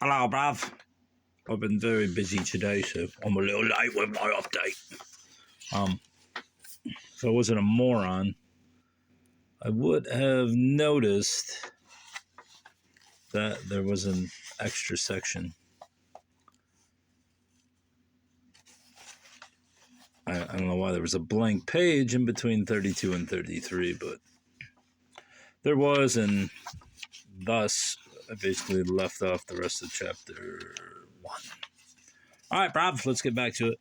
Hello, bruv. I've been very busy today, so I'm a little late with my update. If I wasn't a moron, I would have noticed that there was an extra section. I don't know why there was a blank page in between 32 and 33, but there was, and thus I basically left off the rest of chapter 1. Alright, bruv, let's get back to it.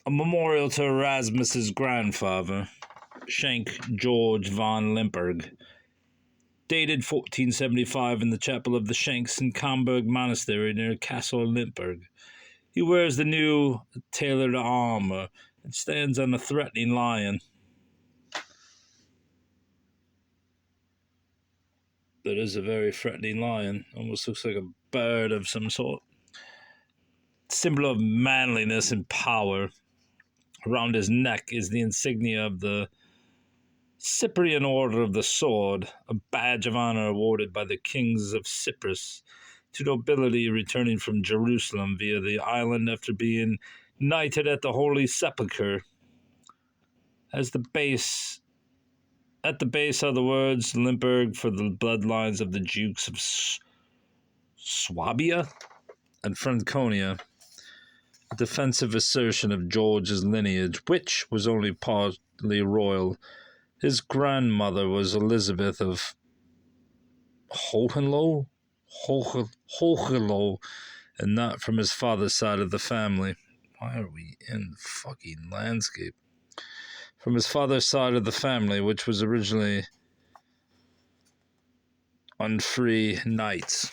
A memorial to Erasmus's grandfather, Schenk George von Limburg, dated 1475 in the chapel of the Schenks in Comberg Monastery near Castle Limburg. He wears the new tailored armor and stands on a threatening lion. That is a very threatening lion. Almost looks like a bird of some sort. Symbol of manliness and power. Around his neck is the insignia of the Cyprian Order of the Sword, a badge of honor awarded by the kings of Cyprus to nobility returning from Jerusalem via the island after being knighted at the Holy Sepulchre. At the base are the words Limburg for the bloodlines of the Dukes of Swabia and Franconia, a defensive assertion of George's lineage, which was only partly royal. His grandmother was Elizabeth of Hohenlohe, and not from his father's side of the family. Why are we in fucking landscape? From his father's side of the family, which was originally unfree knights.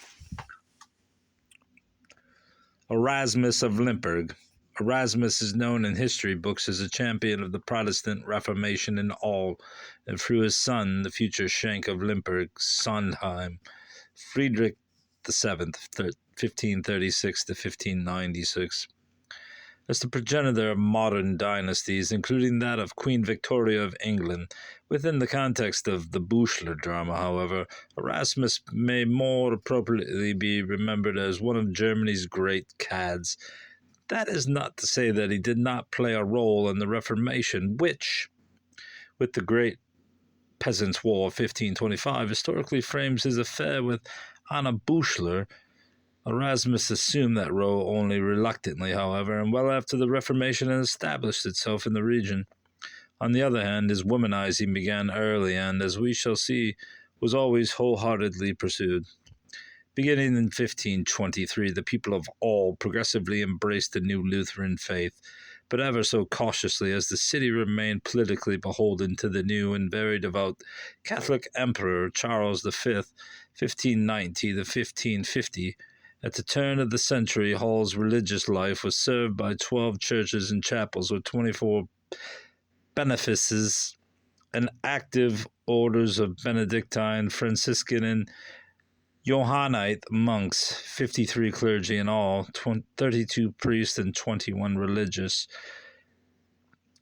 Erasmus of Limburg. Erasmus is known in history books as a champion of the Protestant Reformation in all, and through his son, the future Schenk of Limburg, Sondheim, Friedrich VII, 1536 to 1596. As the progenitor of modern dynasties, including that of Queen Victoria of England. Within the context of the Büchler drama, however, Erasmus may more appropriately be remembered as one of Germany's great cads. That is not to say that he did not play a role in the Reformation, which, with the Great Peasants' War of 1525, historically frames his affair with Anna Büchler. Erasmus assumed that role only reluctantly, however, and well after the Reformation had established itself in the region. On the other hand, his womanizing began early and, as we shall see, was always wholeheartedly pursued. Beginning in 1523, the people of all progressively embraced the new Lutheran faith, but ever so cautiously, as the city remained politically beholden to the new and very devout Catholic Emperor Charles V, 1590 to 1550. At the turn of the century, Hall's religious life was served by 12 churches and chapels with 24 benefices and active orders of Benedictine, Franciscan, and Johannite monks, 53 clergy in all, 32 priests and 21 religious.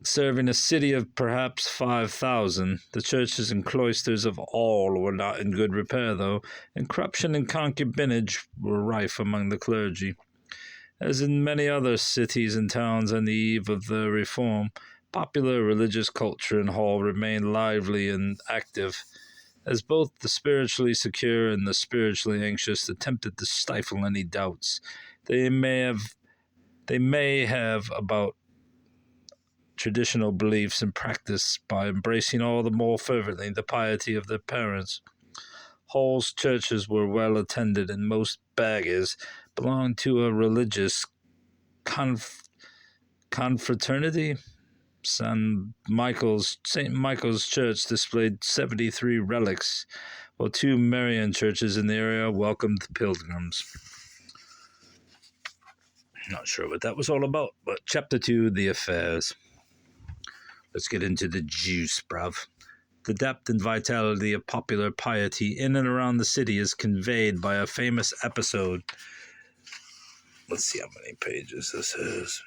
Serving a city of perhaps 5,000, the churches and cloisters of all were not in good repair, though, and corruption and concubinage were rife among the clergy. As in many other cities and towns on the eve of the Reform, popular religious culture in Hall remained lively and active, as both the spiritually secure and the spiritually anxious attempted to stifle any doubts they may have about traditional beliefs and practice by embracing all the more fervently the piety of their parents. Hall's churches were well attended, and most beggars belonged to a religious confraternity. St. Michael's Church displayed 73 relics, while 2 Marian churches in the area welcomed the pilgrims. Not sure what that was all about, but Chapter 2, The Affairs. Let's get into the juice, bruv. The depth and vitality of popular piety in and around the city is conveyed by a famous episode. Let's see how many pages this is.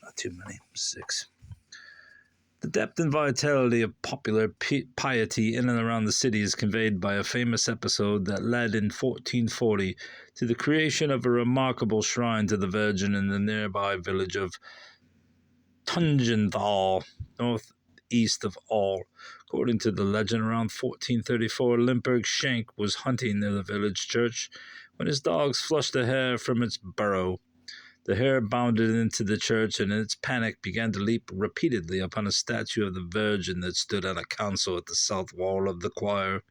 Not too many. 6. The depth and vitality of popular piety in and around the city is conveyed by a famous episode that led in 1440 to the creation of a remarkable shrine to the Virgin in the nearby village of Tungenthal, northeast of All. According to the legend, around 1434, Limburg Shank was hunting near the village church when his dogs flushed a hare from its burrow. The hare bounded into the church and in its panic began to leap repeatedly upon a statue of the Virgin that stood on a console at the south wall of the choir.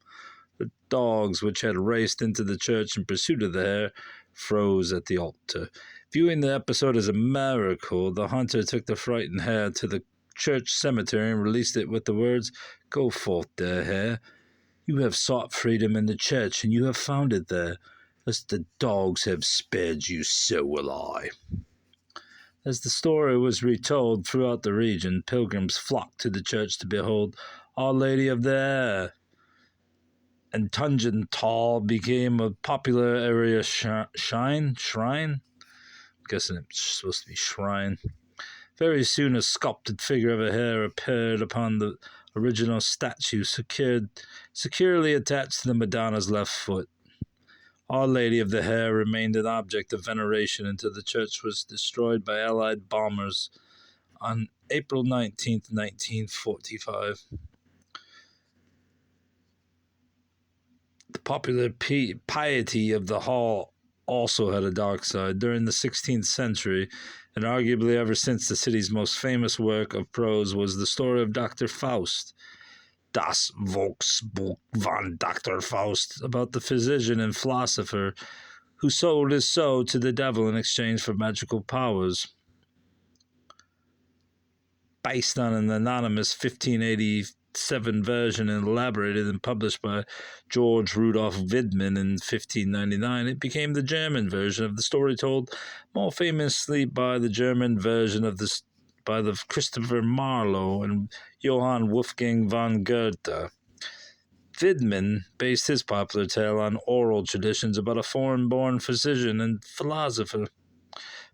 The dogs, which had raced into the church in pursuit of the hare, froze at the altar. Viewing the episode as a miracle, the hunter took the frightened hare to the church cemetery and released it with the words, "Go forth there, hare. You have sought freedom in the church, and you have found it there. As the dogs have spared you, so will I." As the story was retold throughout the region, pilgrims flocked to the church to behold Our Lady of the Air, and Tungenthal became a popular area shrine? I'm guessing it's supposed to be shrine. Very soon a sculpted figure of a hare appeared upon the original statue, securely attached to the Madonna's left foot. Our Lady of the Hare remained an object of veneration until the church was destroyed by Allied bombers on April 19th, 1945. The popular piety of the hall also had a dark side. During the 16th century, and arguably ever since, the city's most famous work of prose was the story of Dr. Faust, Das Volksbuch von Dr. Faust, about the physician and philosopher who sold his soul to the devil in exchange for magical powers. Based on an anonymous 1587 version and elaborated and published by George Rudolph Widman in 1599, it became the German version of the story, told more famously by the German version of the Christopher Marlowe and Johann Wolfgang von Goethe. Widman based his popular tale on oral traditions about a foreign-born physician and philosopher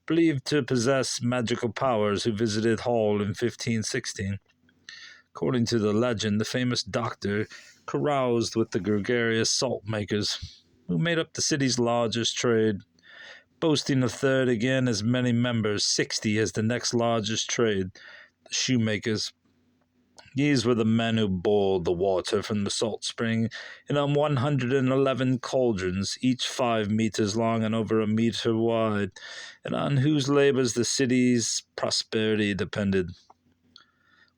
believed to possess magical powers who visited Hull in 1516. According to the legend, the famous doctor caroused with the gregarious salt makers, who made up the city's largest trade, boasting a third again as many members, 60, as the next largest trade, the shoemakers. These were the men who boiled the water from the salt spring in 111 cauldrons, each 5 meters long and over a meter wide, and on whose labors the city's prosperity depended.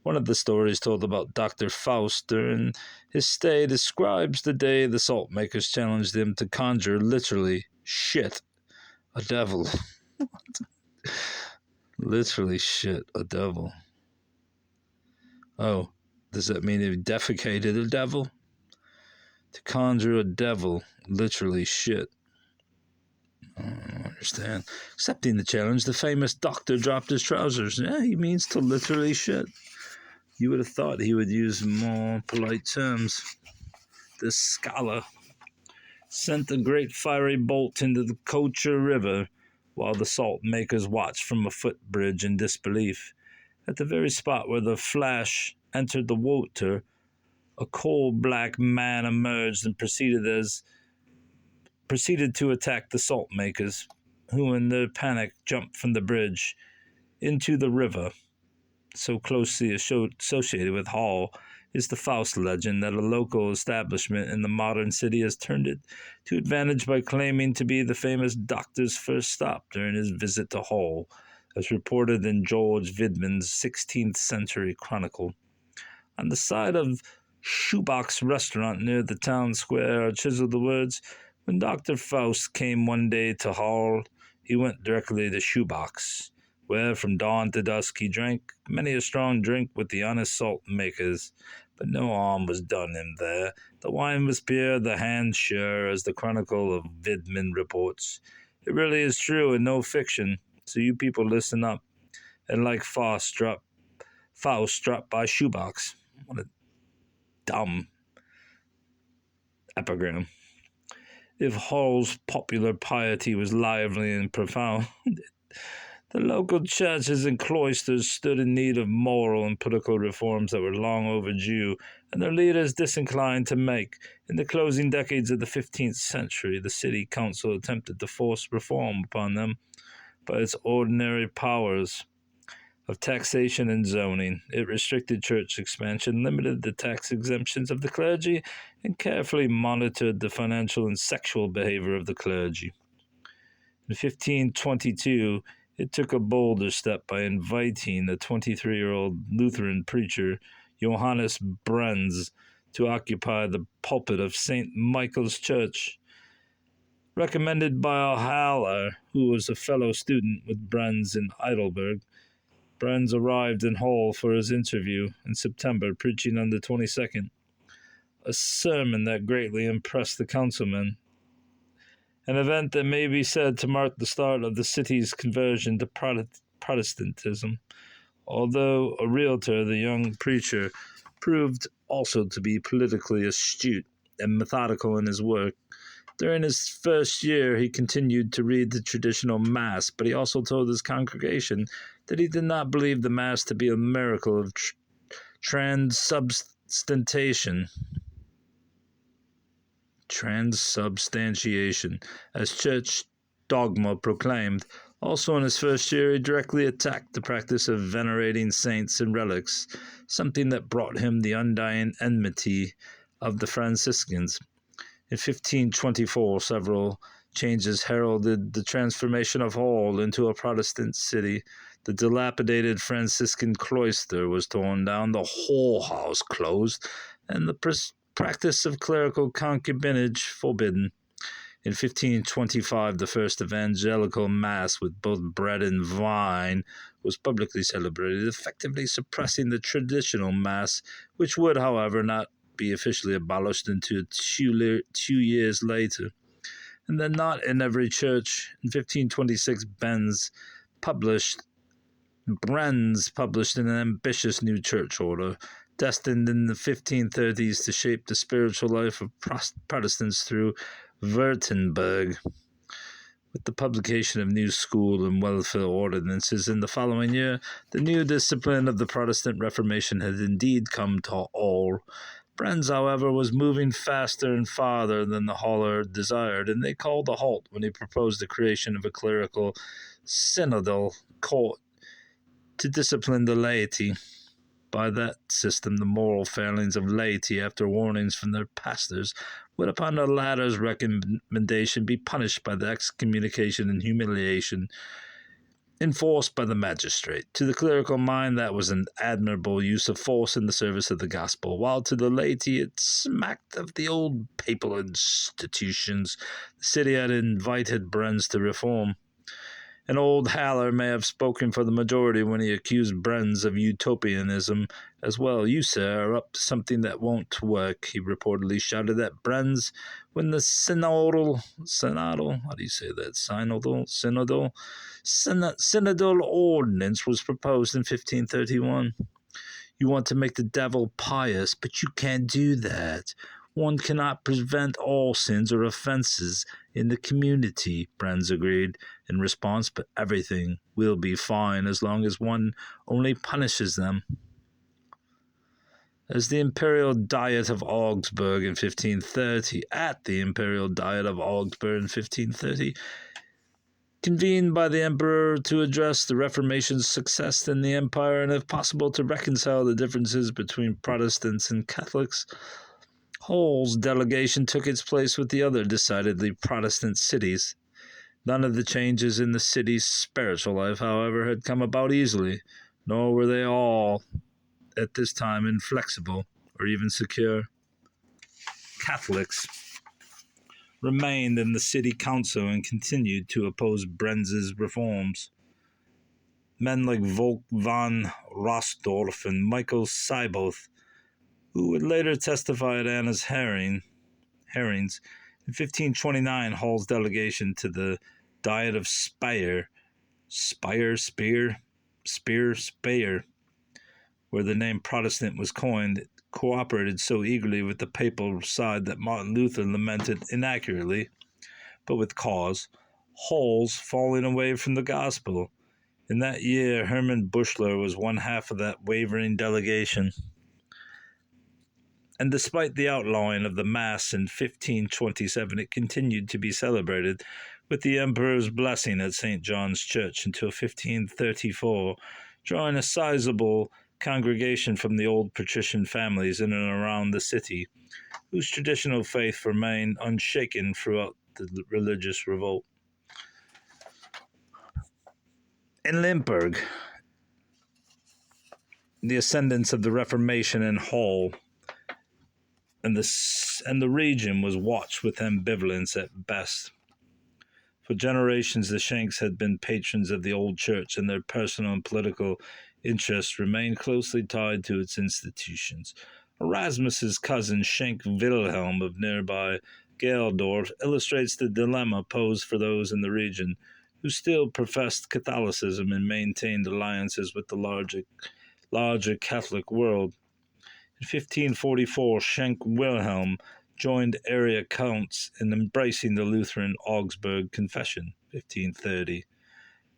One of the stories told about Dr. Faust during his stay describes the day the salt makers challenged him to conjure, literally, shit, a devil. Literally shit, a devil. Oh, does that mean he defecated a devil? To conjure a devil, literally shit. I don't understand. Accepting the challenge, the famous doctor dropped his trousers. Yeah, he means to literally shit. You would have thought he would use more polite terms. This scholar sent a great fiery bolt into the Gauche River while the salt makers watched from a footbridge in disbelief. At the very spot where the flash entered the water, a coal-black man emerged and proceeded to attack the salt makers, who in their panic jumped from the bridge into the river. So closely associated with Hull is the Faust legend that a local establishment in the modern city has turned it to advantage by claiming to be the famous doctor's first stop during his visit to Hull, as reported in George Widman's 16th century chronicle. On the side of Shoebox restaurant near the town square are chiseled the words, "When Dr. Faust came one day to Hull, he went directly to Shoebox, where from dawn to dusk he drank many a strong drink with the honest salt makers, but no harm was done him there. The wine was pure, the hand sure, as the chronicle of Widman reports. It really is true and no fiction, so you people listen up, and like Faust drop by Shoebox." What a dumb epigram. If Hull's popular piety was lively and profound, The local churches and cloisters stood in need of moral and political reforms that were long overdue, and their leaders disinclined to make. In the closing decades of the 15th century, the city council attempted to force reform upon them by its ordinary powers of taxation and zoning. It restricted church expansion, limited the tax exemptions of the clergy, and carefully monitored the financial and sexual behavior of the clergy. In 1522, it took a bolder step by inviting the 23-year-old Lutheran preacher Johannes Brenz to occupy the pulpit of St. Michael's Church. Recommended by a Haller, who was a fellow student with Brenz in Heidelberg, Brenz arrived in Hull for his interview in September, preaching on the 22nd, a sermon that greatly impressed the councilmen, an event that may be said to mark the start of the city's conversion to Protestantism. Although a realtor, the young preacher proved also to be politically astute and methodical in his work. During his first year, he continued to read the traditional Mass, but he also told his congregation that he did not believe the Mass to be a miracle of transubstantiation, as church dogma proclaimed. Also in his first year, he directly attacked the practice of venerating saints and relics, something that brought him the undying enmity of the Franciscans. In 1524, several changes heralded the transformation of Hull into a Protestant city. The dilapidated Franciscan cloister was torn down, the whole house closed, and the practice of clerical concubinage forbidden. In 1525, the first evangelical mass with both bread and wine was publicly celebrated, effectively suppressing the traditional mass, which would, however, not be officially abolished until 2 years later. And then not in every church. In 1526, Brenz published an ambitious new church order, destined in the 1530s to shape the spiritual life of Protestants through Württemberg. With the publication of new school and welfare ordinances in the following year, the new discipline of the Protestant Reformation had indeed come to all. Brenz, however, was moving faster and farther than the Haller desired, and they called a halt when he proposed the creation of a clerical synodal court to discipline the laity. By that system, the moral failings of laity, after warnings from their pastors, would, upon the latter's recommendation, be punished by the excommunication and humiliation enforced by the magistrate. To the clerical mind, that was an admirable use of force in the service of the gospel, while to the laity it smacked of the old papal institutions the city had invited Brenz to reform. An old Haller may have spoken for the majority when he accused Brenz of utopianism as well. "You, sir, are up to something that won't work," he reportedly shouted at Brenz when the synodal ordinance was proposed in 1531. "You want to make the devil pious, but you can't do that. One cannot prevent all sins or offenses in the community," Brenz agreed in response, "but everything will be fine as long as one only punishes them." At the Imperial Diet of Augsburg in 1530, convened by the Emperor to address the Reformation's success in the Empire and, if possible, to reconcile the differences between Protestants and Catholics, Hull's delegation took its place with the other decidedly Protestant cities. None of the changes in the city's spiritual life, however, had come about easily, nor were they all, at this time, inflexible or even secure. Catholics remained in the city council and continued to oppose Brenz's reforms. Men like Volk von Rosdorf and Michael Seiboth, who would later testify at Anna's hearings. In 1529, Hull's delegation to the Diet of Speyer, where the name Protestant was coined, cooperated so eagerly with the papal side that Martin Luther lamented inaccurately, but with cause, Hull's falling away from the gospel. In that year, Hermann Buschler was one half of that wavering delegation. And despite the outlawing of the Mass in 1527, it continued to be celebrated with the Emperor's blessing at St. John's Church until 1534, drawing a sizable congregation from the old patrician families in and around the city, whose traditional faith remained unshaken throughout the religious revolt. In Limburg, the ascendance of the Reformation in Hull and the region was watched with ambivalence at best. For generations, the Shanks had been patrons of the old church, and their personal and political interests remained closely tied to its institutions. Erasmus's cousin, Schenk Wilhelm of nearby Geldorf, illustrates the dilemma posed for those in the region who still professed Catholicism and maintained alliances with the larger Catholic world. In 1544, Schenk Wilhelm joined area counts in embracing the Lutheran Augsburg Confession, 1530,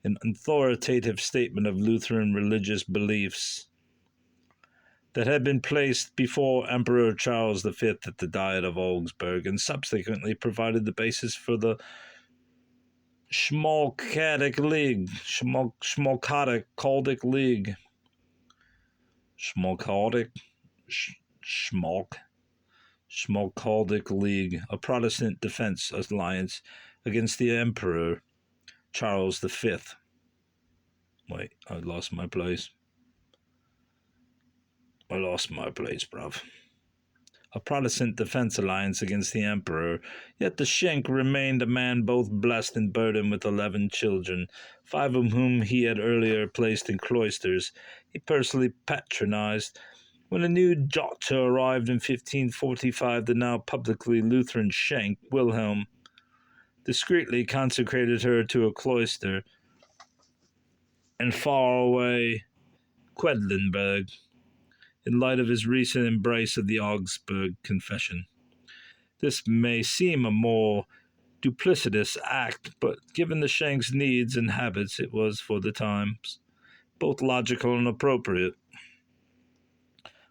an authoritative statement of Lutheran religious beliefs that had been placed before Emperor Charles V at the Diet of Augsburg and subsequently provided the basis for the Schmalkaldic League. Schmalkaldic League, a Protestant defense alliance against the Emperor Charles V. Wait, I lost my place, bruv. A Protestant defense alliance against the Emperor, yet the Schenk remained a man both blessed and burdened with 11 children, 5 of whom he had earlier placed in cloisters. He personally patronized. When a new Gauche arrived in 1545, the now publicly Lutheran Schenk, Wilhelm, discreetly consecrated her to a cloister in faraway Quedlinburg, in light of his recent embrace of the Augsburg Confession. This may seem a more duplicitous act, but given the Schenk's needs and habits, it was, for the times, both logical and appropriate.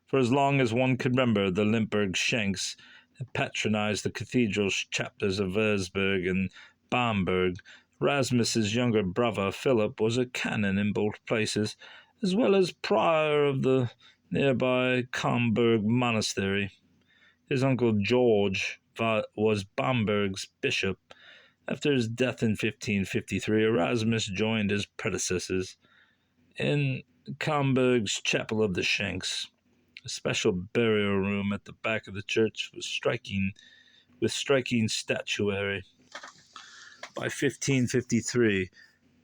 For as long as one could remember, the Limburg Schenks had patronized the cathedral chapters of Würzburg and Bamberg. Erasmus's younger brother, Philip, was a canon in both places, as well as prior of the nearby Camberg Monastery. His uncle George was Bamberg's bishop. After his death in 1553, Erasmus joined his predecessors in Camberg's Chapel of the Schenks. A special burial room at the back of the church was striking statuary. By 1553,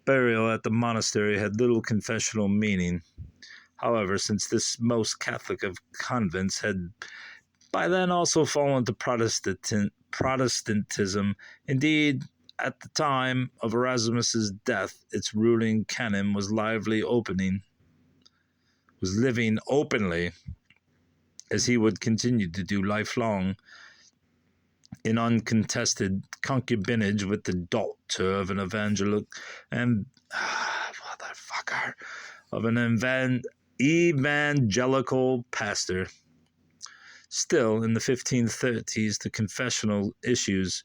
burial at the monastery had little confessional meaning. However, since this most Catholic of convents had by then also fallen to Protestantism, indeed, at the time of Erasmus's death, its ruling canon was living openly, as he would continue to do lifelong, in uncontested concubinage with the daughter of an evangelical pastor. Still, in the 1530s, the confessional issues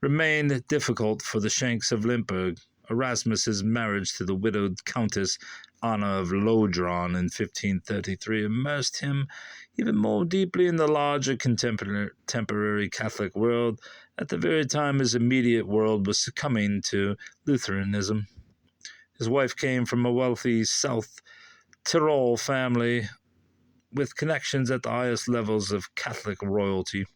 remained difficult for the Schenks of Limburg. Erasmus's marriage to the widowed Countess Anna of Lodron in 1533 immersed him even more deeply in the larger contemporary Catholic world at the very time his immediate world was succumbing to Lutheranism. His wife came from a wealthy South Tyrol family with connections at the highest levels of Catholic royalty.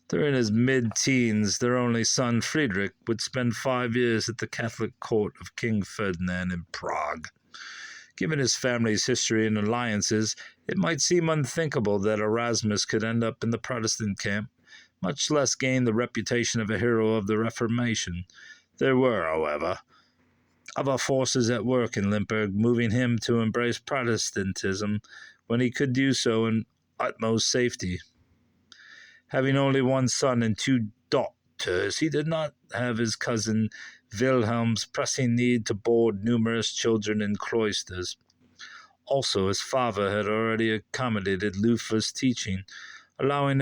During his mid-teens, their only son, Friedrich, would spend 5 years at the Catholic court of King Ferdinand in Prague. Given his family's history and alliances, it might seem unthinkable that Erasmus could end up in the Protestant camp, much less gain the reputation of a hero of the Reformation. There were, however, other forces at work in Limburg, moving him to embrace Protestantism when he could do so in utmost safety. Having only one son and 2 daughters, he did not have his cousin Wilhelm's pressing need to board numerous children in cloisters. Also, his father had already accommodated Luther's teaching, allowing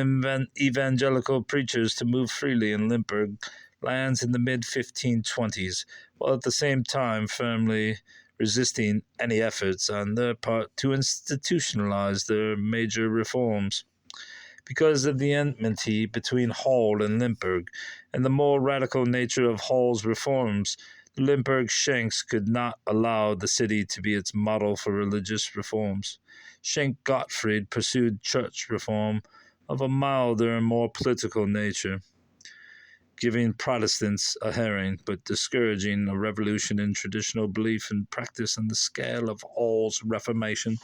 evangelical preachers to move freely in Limburg lands in the mid-1520s, while at the same time firmly resisting any efforts on their part to institutionalize their major reforms. Because of the enmity between Hall and Limburg, and the more radical nature of Hall's reforms, the Limburg Schenks could not allow the city to be its model for religious reforms. Schenk Gottfried pursued church reform of a milder and more political nature, giving Protestants a hearing, but discouraging a revolution in traditional belief and practice on the scale of Hall's Reformation.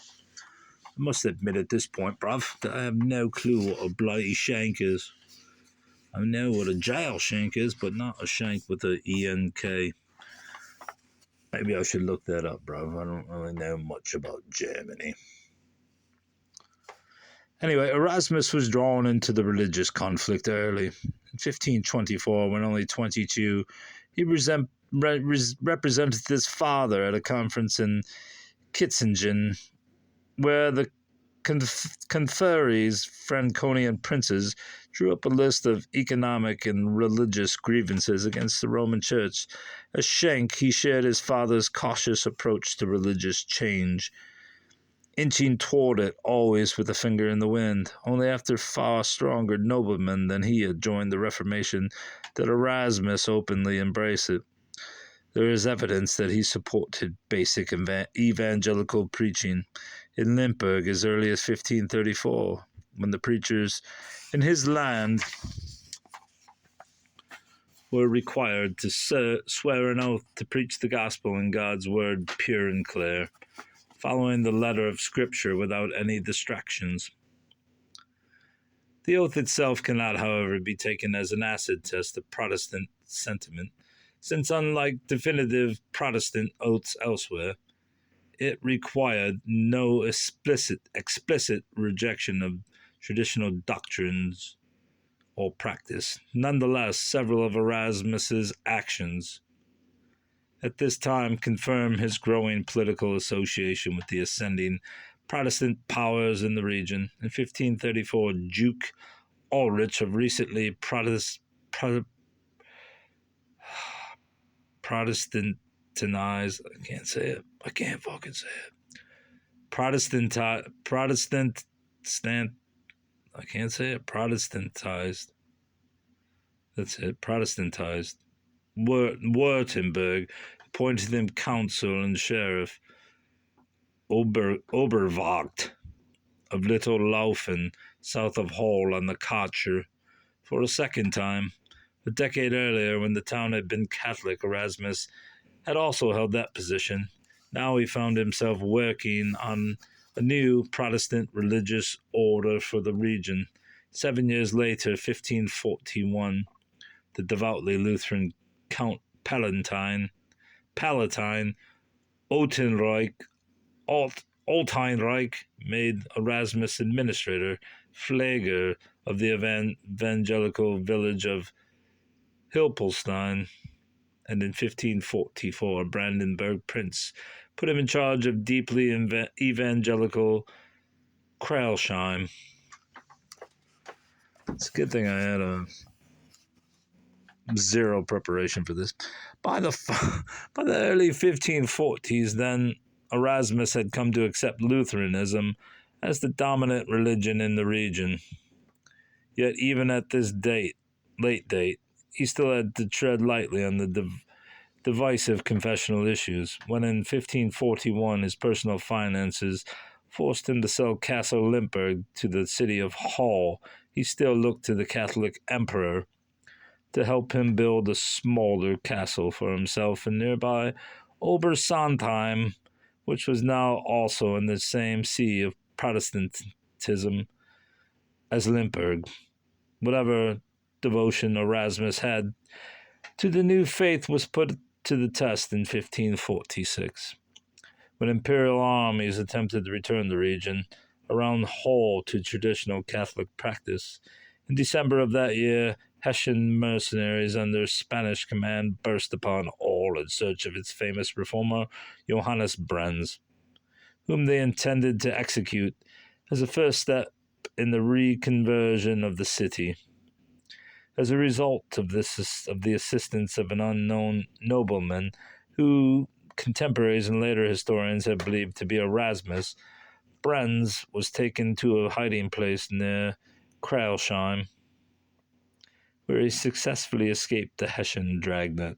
I must admit at this point, bruv, that I have no clue what a bloody shank is. I know what a jail shank is, but not a shank with a ENK. Maybe I should look that up, bruv. I don't really know much about Germany. Anyway, Erasmus was drawn into the religious conflict early. In 1524, when only 22, he represented his father at a conference in Kitzingen, where the conferees, Franconian princes, drew up a list of economic and religious grievances against the Roman Church. As Schenk, he shared his father's cautious approach to religious change, inching toward it always with a finger in the wind. Only after far stronger noblemen than he had joined the Reformation did Erasmus openly embrace it. There is evidence that he supported basic evangelical preaching in Limburg as early as 1534, when the preachers in his land were required to swear an oath to preach the gospel and God's word pure and clear, following the letter of Scripture without any distractions. The oath itself cannot, however, be taken as an acid test of Protestant sentiment, since unlike definitive Protestant oaths elsewhere, it required no explicit rejection of traditional doctrines or practice. Nonetheless, several of Erasmus's actions at this time confirm his growing political association with the ascending Protestant powers in the region. In 1534, Duke Ulrich of recently Protestantized, I can't say it. I can't fucking say it. I can't say it. Protestantized. That's it. Protestantized. Württemberg appointed him consul and sheriff. Oberwacht of Little Laufen, south of Hall on the Gauche, for a second time. A decade earlier, when the town had been Catholic, Erasmus had also held that position. Now he found himself working on a new Protestant religious order for the region. 7 years later, 1541, the devoutly Lutheran Count Palatine Altenreich made Erasmus administrator, Pfleger of the evangelical village of Hilpolstein, and in 1544, Brandenburg prince put him in charge of deeply evangelical Kralsheim. It's a good thing I had zero preparation for this. By the early 1540s, then, Erasmus had come to accept Lutheranism as the dominant religion in the region. Yet even at this late date, he still had to tread lightly on the divisive confessional issues. When in 1541 his personal finances forced him to sell Castle Limburg to the city of Hall, he still looked to the Catholic emperor to help him build a smaller castle for himself in nearby Obersontheim, which was now also in the same see of Protestantism as Limburg. Whatever devotion Erasmus had to the new faith was put to the test in 1546, when imperial armies attempted to return the region around Hall to traditional Catholic practice. In December of that year, Hessian mercenaries under Spanish command burst upon all in search of its famous reformer, Johannes Brens, whom they intended to execute as a first step in the reconversion of the city. As a result of the assistance of an unknown nobleman, who contemporaries and later historians have believed to be Erasmus, Brens was taken to a hiding place near Kreilsheim, where he successfully escaped the Hessian dragnet.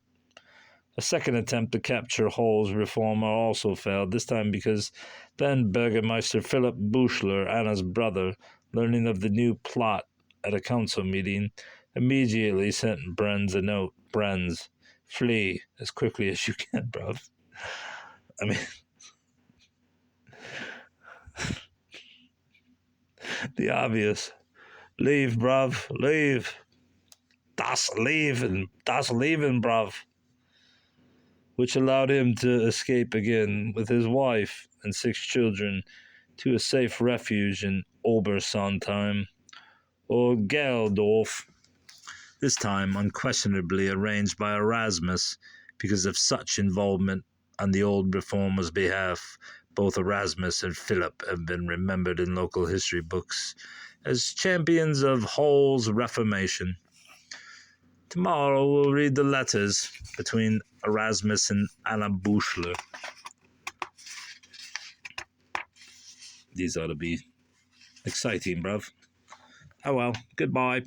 A second attempt to capture Hull's reformer also failed, this time because then Bürgermeister Philip Buchler, Anna's brother, learning of the new plot at a council meeting, immediately sent Brens a note. Brens, flee as quickly as you can, bruv. I mean, the obvious. Leave, bruv, leave. Das Leben, bruv. Which allowed him to escape again with his wife and 6 children to a safe refuge in Obersontheim, or Geldorf, this time unquestionably arranged by Erasmus because of such involvement on the old reformer's behalf. Both Erasmus and Philip have been remembered in local history books as champions of Hull's Reformation. Tomorrow we'll read the letters between Erasmus and Anna Buchler. These ought to be exciting, bruv. Oh well, goodbye.